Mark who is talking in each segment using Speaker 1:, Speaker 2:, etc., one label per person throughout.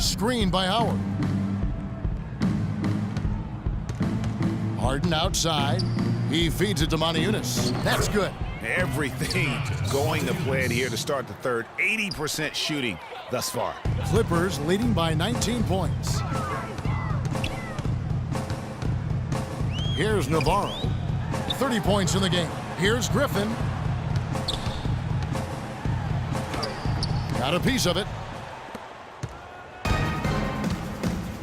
Speaker 1: Screen by Howard. Harden outside. He feeds it to Moniunas. That's good.
Speaker 2: Everything going to plan here to start the third. 80% shooting thus far.
Speaker 1: Clippers leading by 19 points. Here's Navarro. 30 points in the game. Here's Griffin. Got a piece of it.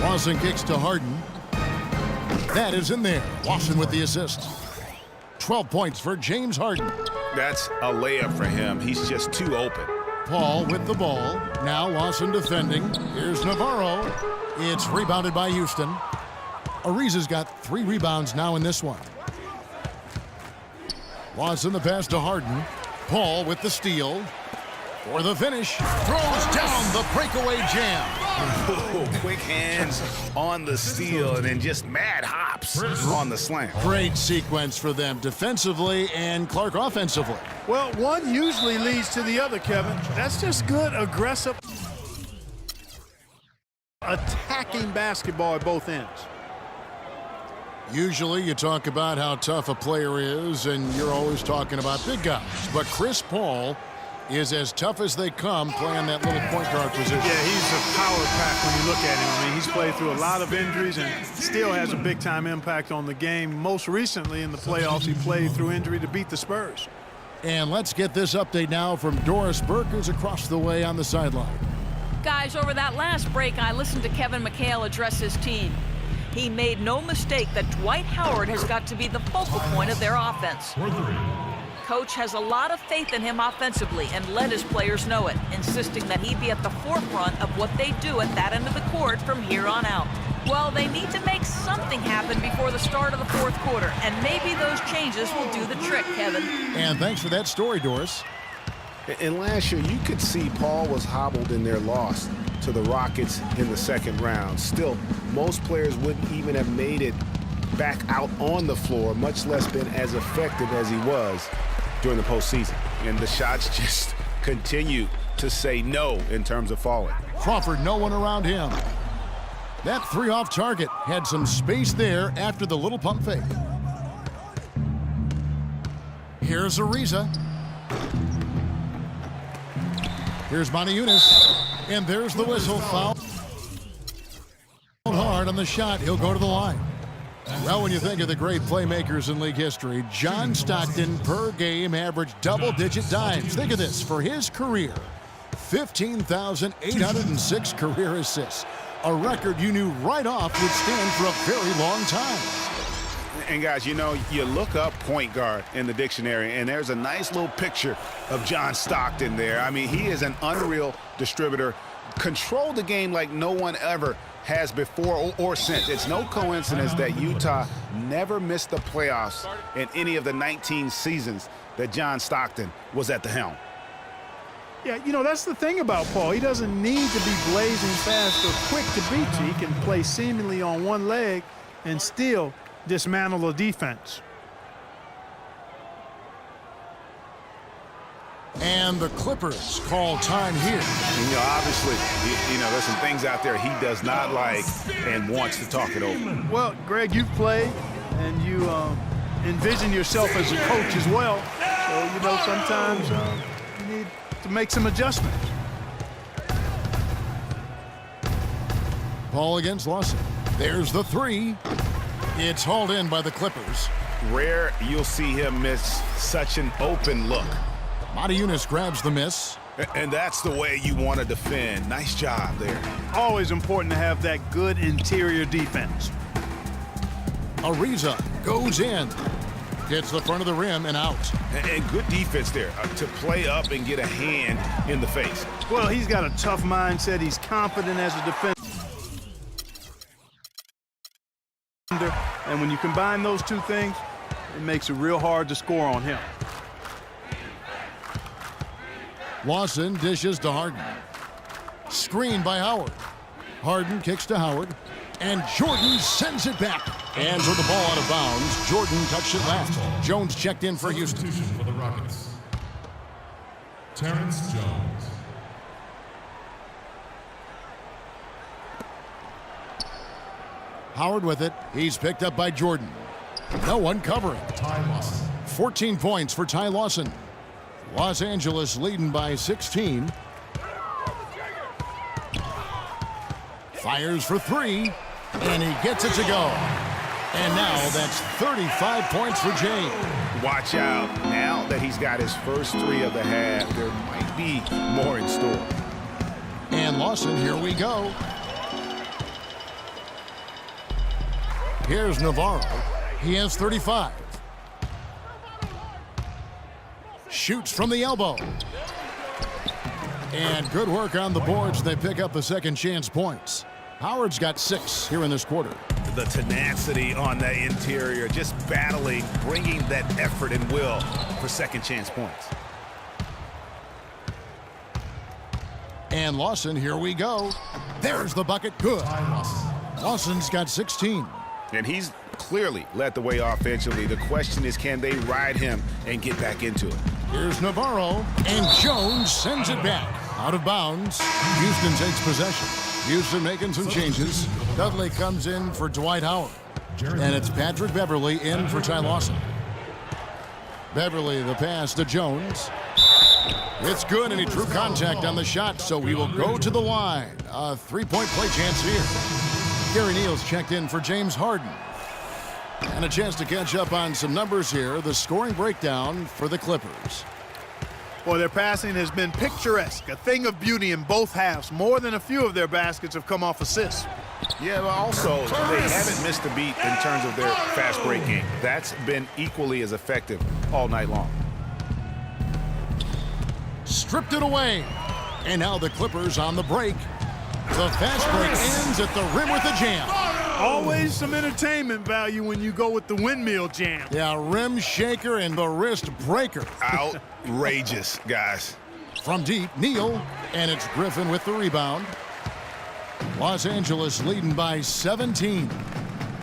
Speaker 1: Lawson kicks to Harden. That is in there. Lawson with the assist. 12 points for James Harden.
Speaker 2: That's a layup for him. He's just too open.
Speaker 1: Paul with the ball. Now Lawson defending. Here's Navarro. It's rebounded by Houston. Ariza's got 3 rebounds now in this one. Lawson the pass to Harden. Paul with the steal. For the finish. Throws down the breakaway jam.
Speaker 2: Oh, quick hands on the steal and then just mad hops on the slam.
Speaker 1: Great sequence for them defensively and Clark offensively.
Speaker 3: Well, one usually leads to the other, Kevin. That's just good, aggressive, attacking basketball at both ends.
Speaker 1: Usually you talk about how tough a player is, and you're always talking about big guys. But Chris Paul is as tough as they come playing that little point guard position.
Speaker 3: Yeah, he's a power pack when you look at him. I mean, he's played through a lot of injuries and still has a big-time impact on the game. Most recently in the playoffs, he played through injury to beat the Spurs.
Speaker 1: And let's get this update now from Doris Burke, who's across the way on the sideline.
Speaker 4: Guys, over that last break, I listened to Kevin McHale address his team. He made no mistake that Dwight Howard has got to be the focal point of their offense. Coach has a lot of faith in him offensively and let his players know it, insisting that he be at the forefront of what they do at that end of the court from here on out. Well, they need to make something happen before the start of the fourth quarter, and maybe those changes will do the trick, Kevin.
Speaker 1: And thanks for that story, Doris.
Speaker 2: And last year, you could see Paul was hobbled in their loss to the Rockets in the second round. Still, most players wouldn't even have made it back out on the floor, much less been as effective as he was during the postseason. And the shots just continue to say no in terms of falling.
Speaker 1: Crawford, no one around him. That 3 off target had some space there after the little pump fake. Here's Ariza. Here's Moniunas. And there's the whistle. Foul hard on the shot. He'll go to the line. Well, when you think of the great playmakers in league history, John Stockton per game averaged double-digit dimes. Think of this. For his career, 15,806 career assists. A record you knew right off would stand for a very long time.
Speaker 2: And guys, you know, you look up point guard in the dictionary, and there's a nice little picture of John Stockton there. I mean, he is an unreal distributor. Controlled the game like no one ever has before or since. It's no coincidence that Utah never missed the playoffs in any of the 19 seasons that John Stockton was at the helm.
Speaker 3: Yeah, you know, that's the thing about Paul. He doesn't need to be blazing fast or quick to beat you. He can play seemingly on one leg and still dismantle a defense.
Speaker 1: And the Clippers call time here.
Speaker 2: And, you know, obviously, you know, there's some things out there he does not like and wants to talk it over.
Speaker 3: Well, Greg, you've played and you envision yourself as a coach as well. So, you know, sometimes you need to make some adjustments.
Speaker 1: Paul against Lawson. There's the 3. It's hauled in by the Clippers.
Speaker 2: Rare you'll see him miss such an open look.
Speaker 1: Moniunas grabs the miss.
Speaker 2: And that's the way you want to defend. Nice job there.
Speaker 3: Always important to have that good interior defense.
Speaker 1: Ariza goes in. Gets the front of the rim and out.
Speaker 2: And good defense there to play up and get a hand in the face.
Speaker 3: Well, he's got a tough mindset. He's confident as a defender. And when you combine those two things, it makes it real hard to score on him.
Speaker 1: Lawson dishes to Harden. Screen by Howard. Harden kicks to Howard. And Jordan sends it back. Hands with the ball out of bounds. Jordan touched it last. Jones checked in for Houston.
Speaker 5: Substitution for the Rockets. Terrence Jones.
Speaker 1: Howard with it. He's picked up by Jordan. No one covering. 14 points for Ty Lawson. Los Angeles leading by 16. Fires for three, and he gets it to go. And now that's 35 points for James.
Speaker 2: Watch out. Now that he's got his first three of the half, there might be more in store.
Speaker 1: And Lawson, here we go. Here's Navarro. He has 35. Shoots from the elbow. And good work on the boards. They pick up the second chance points. Howard's got 6 here in this quarter.
Speaker 2: The tenacity on the interior, just battling, bringing that effort and will for second chance points.
Speaker 1: And Lawson, here we go. There's the bucket. Good. Lawson's got 16.
Speaker 2: And he's clearly led the way offensively. The question is, can they ride him and get back into it?
Speaker 1: Here's Navarro, and Jones sends it back. Out of bounds. Houston takes possession. Houston making some changes. Dudley comes in for Dwight Howard. And it's Patrick Beverley in for Ty Lawson. Beverley, the pass to Jones. It's good, and he drew contact on the shot, so he will go to the line. A three-point play chance here. Gary Neal's checked in for James Harden. And a chance to catch up on some numbers here. The scoring breakdown for the Clippers.
Speaker 3: Well, their passing has been picturesque, a thing of beauty in both halves. More than a few of their baskets have come off assists.
Speaker 2: Yeah, but also they haven't missed a beat in terms of their fast break game. That's been equally as effective all night long.
Speaker 1: Stripped it away. And now the Clippers on the break. The fast break ends at the rim with a jam.
Speaker 3: Always some entertainment value when you go with the windmill jam.
Speaker 1: Yeah, rim shaker and the wrist breaker.
Speaker 2: Outrageous, guys.
Speaker 1: From deep, Neal, and it's Griffin with the rebound. Los Angeles leading by 17.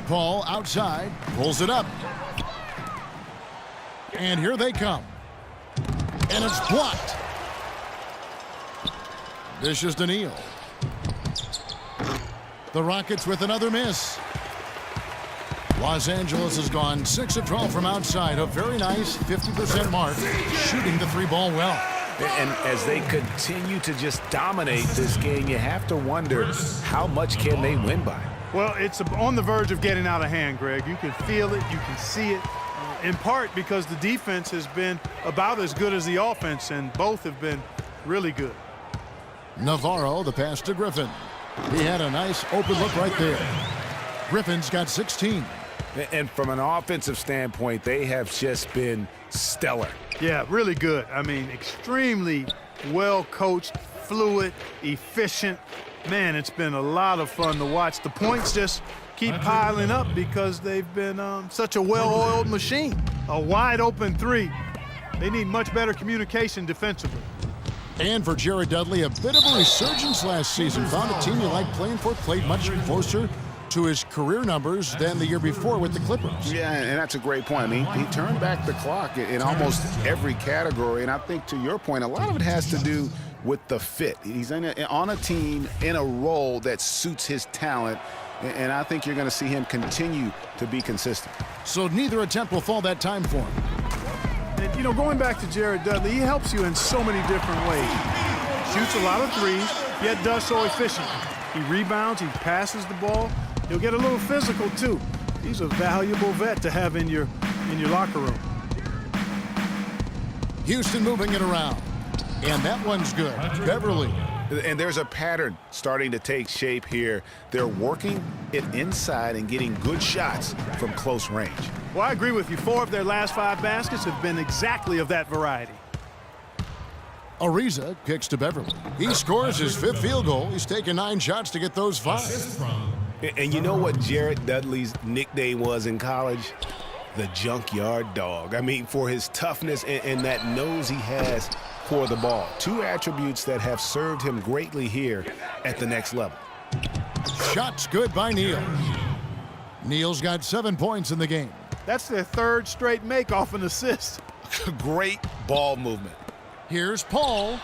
Speaker 1: Paul outside, pulls it up. And here they come. And it's blocked. Dishes to Neal. The Rockets with another miss. Los Angeles has gone 6 of 12 from outside. A very nice 50% mark, shooting the three ball well.
Speaker 2: And as they continue to just dominate this game, you have to wonder how much can they win by.
Speaker 3: Well, it's on the verge of getting out of hand, Greg. You can feel it, you can see it, in part because the defense has been about as good as the offense, and both have been really good.
Speaker 1: Navarro, the pass to Griffin. He had a nice open look right there. Griffin's got 16.
Speaker 2: And from an offensive standpoint, they have just been stellar.
Speaker 3: Yeah, really good. I mean, extremely well coached, fluid, efficient. Man, it's been a lot of fun to watch. The points just keep piling up because they've been such a well-oiled machine. A wide open three. They need much better communication defensively.
Speaker 1: And for Jared Dudley, a bit of a resurgence last season. Found a team you like playing for, played much closer to his career numbers than the year before with the Clippers.
Speaker 2: Yeah, and that's a great point. I mean, he turned back the clock in almost every category, and I think to your point, a lot of it has to do with the fit. He's on a team in a role that suits his talent, and I think you're going to see him continue to be consistent.
Speaker 1: So neither attempt will fall that time for him.
Speaker 3: And, you know, going back to Jared Dudley, he helps you in so many different ways. Shoots a lot of threes, yet does so efficiently. He rebounds, he passes the ball. He'll get a little physical, too. He's a valuable vet to have in your locker room.
Speaker 1: Houston moving it around. And that one's good. Beverley.
Speaker 2: And there's a pattern starting to take shape here. They're working it inside and getting good shots from close range.
Speaker 3: Well, I agree with you. 4 of their last 5 baskets have been exactly of that variety.
Speaker 1: Ariza kicks to Beverley. He scores his 5th field goal. He's taken 9 shots to get those 5.
Speaker 2: And you know what Jared Dudley's nickname was in college? The Junkyard Dog. I mean, for his toughness and that nose he has for the ball. 2 attributes that have served him greatly here at the next level.
Speaker 1: Shots good by Neal. Neal's got 7 points in the game.
Speaker 3: That's their 3rd straight make off an assist.
Speaker 2: Great ball movement.
Speaker 1: Here's Paul.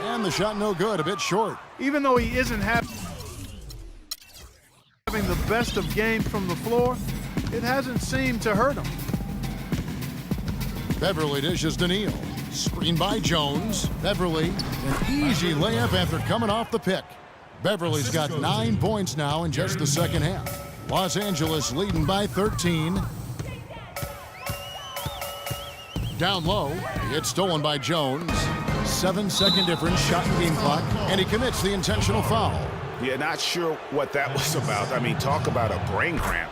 Speaker 1: And the shot no good, a bit short.
Speaker 3: Even though he isn't having having the best of games from the floor, it hasn't seemed to hurt him.
Speaker 1: Beverly dishes to Neal. Screen by Jones. Beverly, an easy layup after coming off the pick. Beverly's got 9 points now in just the second half. Los Angeles leading by 13. Down low, it's stolen by Jones. 7-second difference, shot and game clock, and he commits the intentional foul.
Speaker 2: Yeah, not sure what that was about. I mean, talk about a brain cramp.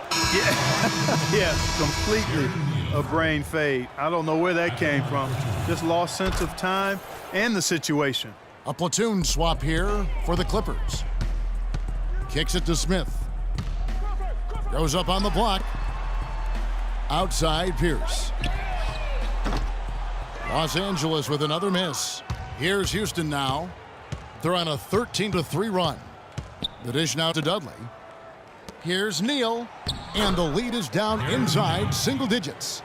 Speaker 3: Yeah, completely a brain fade. I don't know where that came from. Just lost sense of time and the situation.
Speaker 1: A platoon swap here for the Clippers. Kicks it to Smith. Goes up on the block. Outside Pierce. Los Angeles with another miss. Here's Houston now. They're on a 13-3 run. The dish now to Dudley. Here's Neal, and the lead is down inside single digits.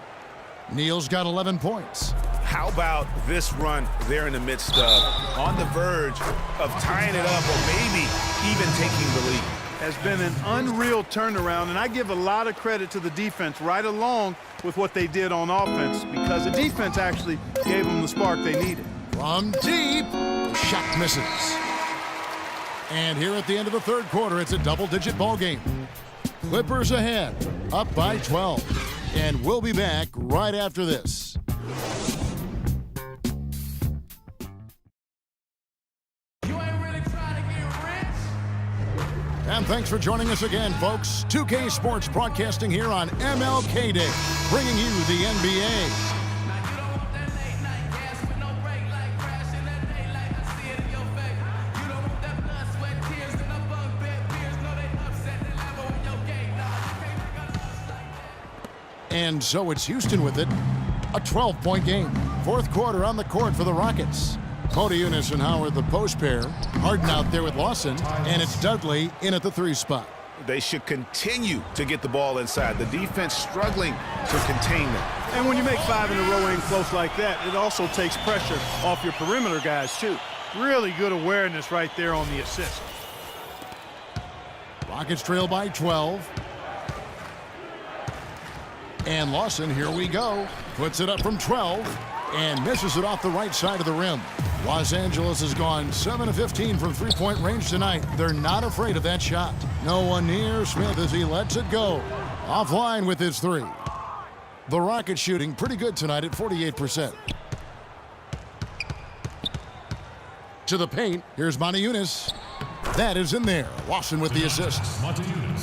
Speaker 1: Neal's got 11 points.
Speaker 2: How about this run they're in the midst of, on the verge of tying it up or maybe even taking the lead?
Speaker 3: Has been an unreal turnaround, and I give a lot of credit to the defense right along with what they did on offense, because the defense actually gave them the spark they needed.
Speaker 1: From deep, shot misses. And here at the end of the third quarter, it's a double-digit ball game. Clippers ahead, up by 12. And we'll be back right after this. And thanks for joining us again, folks. 2K Sports broadcasting here on MLK Day, bringing you the NBA. And so it's Houston with it. A 12-point game. Fourth quarter on the court for the Rockets. Motiejunas and Howard the post pair. Harden out there with Lawson. And it's Dudley in at the 3 spot.
Speaker 2: They should continue to get the ball inside. The defense struggling to contain them.
Speaker 3: And when you make 5 in a row in close like that, it also takes pressure off your perimeter guys, too. Really good awareness right there on the assist.
Speaker 1: Rockets trail by 12. And Lawson, here we go. Puts it up from 12 and misses it off the right side of the rim. Los Angeles has gone 7 of 15 from three-point range tonight. They're not afraid of that shot. No one near Smith as he lets it go. Offline with his 3. The Rockets shooting pretty good tonight at 48%. To the paint, here's Motiejunas. That is in there. Lawson with the assist.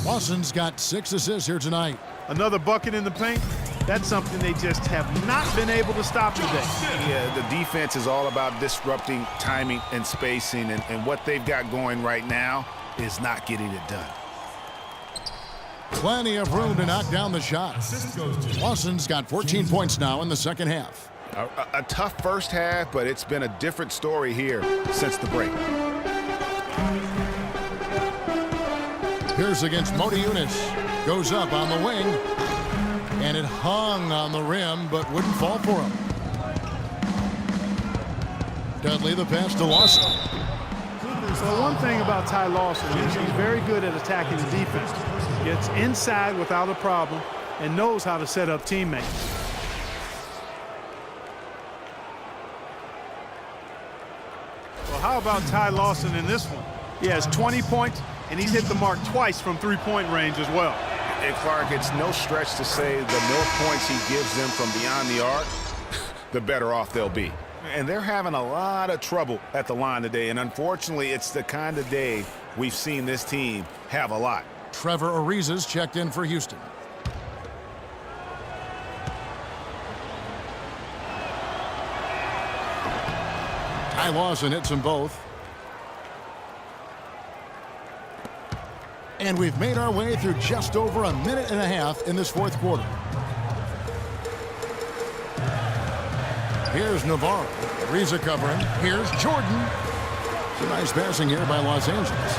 Speaker 1: Lawson's got 6 assists here tonight.
Speaker 3: Another bucket in the paint. That's something they just have not been able to stop today.
Speaker 2: Yeah, the defense is all about disrupting timing and spacing, and what they've got going right now is not getting it done.
Speaker 1: Plenty of room to knock down the shot. Lawson's got 14 points now in the second half.
Speaker 2: A tough first half, but it's been a different story here since the break.
Speaker 1: Pierce against Motiejunas. Goes up on the wing. And it hung on the rim, but wouldn't fall for him. Dudley the pass to Lawson.
Speaker 3: So one thing about Ty Lawson is he's very good at attacking the defense. Gets inside without a problem and knows how to set up teammates. Well, how about Ty Lawson in this one? He has 20 points, and he's hit the mark twice from three-point range as well.
Speaker 2: And Clark, it's no stretch to say the more points he gives them from beyond the arc, the better off they'll be. And they're having a lot of trouble at the line today, and unfortunately, it's the kind of day we've seen this team have a lot.
Speaker 1: Trevor Ariza's checked in for Houston. Ty Lawson hits them both. And we've made our way through just over a minute and a half in this fourth quarter. Here's Navarro. Ariza covering. Here's Jordan. It's a nice passing here by Los Angeles.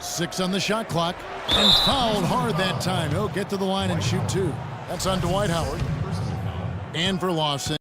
Speaker 1: Six on the shot clock. And fouled hard that time. He'll get to the line and shoot 2. That's on Dwight Howard. And for Lawson.